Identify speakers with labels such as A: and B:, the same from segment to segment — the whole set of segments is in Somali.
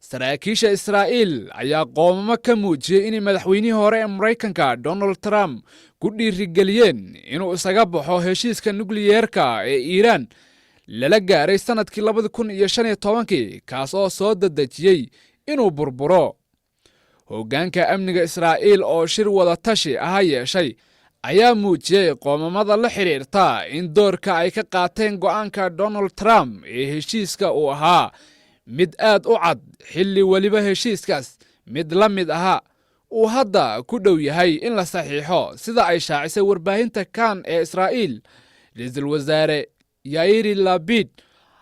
A: saraakiisha Israa'iil ayaa qoomamo ka muujiyay in madaxweynihii hore ee Mareykanka Donald Trump ku dhiirigeliyeen inuu isaga baxo heshiiska nukliyeerka ee Iiraan lala gaaray sanadkii 2015 kaas oo soo dadajiyay inuu burburo. Hoggaanka amniga Israa'iil oo shir wada tashi ah yeeshay ayaa muujiyay qoomamada la xiriirta in doorka ay ka qaateen go'aanka Donald Trump ee heshiiska uu ahaa mid aad u cad xilli waliba heshiiskaas mid la mid aha uu hadda ku dhow yahay in la saxiixo sida ay shaacisay warbaahinta Kan ee Israa'iil. Ra'iisul Wasaare Yair Lapid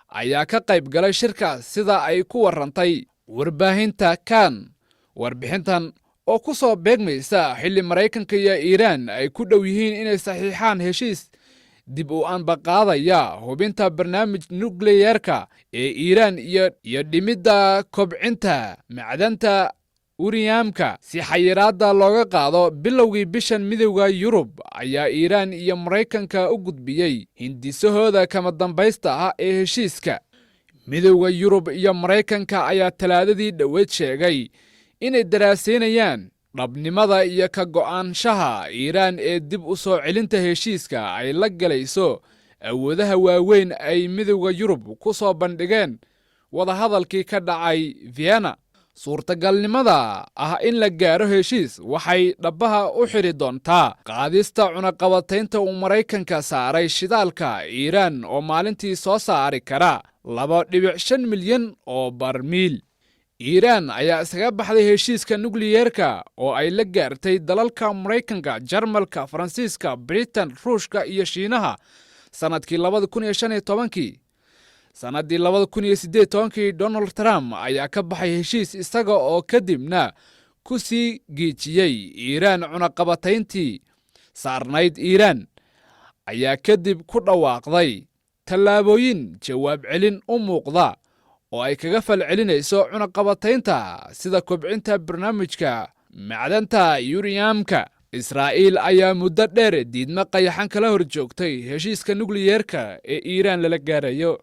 A: ayaa ka qayb galay shirkaas sida ay ku warantay warbaahinta Kan. Warbixintan oo ku soo beegmaysa xilli Mareykanka iyo Iiraan ay ku dhow yihiin inay saxiixaan heshiis dib u anbaqaadaya hubinta barnaamij nukliyeerka ee Iiraan iyo dhimidda kobcinta macdanta uraniumka si xayiraadda looga qaado bilowgii bishan. Midowga Yurub ayaa Iiraan iyo Mareykanka u gudbiyay hindisahooda kama dambaysta ah ee heshiiska. Midowga Yurub iyo Mareykanka ayaa talaadadii dhoweyd sheegay inay daraasaynayaan dhabnimada iyo ka go'aanshaha Iiraan ee dib u soo celinta heshiiska ay la galayso awoodaha waaweyn ay Midowga Yurub ku soo bandhigeen wadahadalkii ka dhacay Vienna. Suurtagalnimada ah in la gaaro heshiis waxay dhabaha u xiri doontaa qaadista cunaqabataynta uu Mareykanka saaray shidaalka Iiraan oo maalintii soo saari kara 2.5 milyan oo barmiil. Iiraan ayaa isaga baxday heshiiska nukliyeerka oo ay la gaartay dalalka Mareykanka, Jarmalka, Faransiiska, Britain, Ruushka iyo Shiinaha sanadkii 2015. Sanadii 2018 Donald Trump ayaa ka baxay heshiis isaga oo kadibna ku sii giijiyay Iiraan cunaqabatayntii saarnayd. Iiraan ayaa kadib ku dhawaaqday tallaabooyin jawaab celin u muuqda oo ay kaga falcelinayso cunaqabataynta sida kobcinta barnaamijka macdanta uraniumka. Israa'iil ayaa muddo dheer diidmo qayaxan kala horjoogtay heshiiska nukliyeerka ee Iiraan lala gaarayo.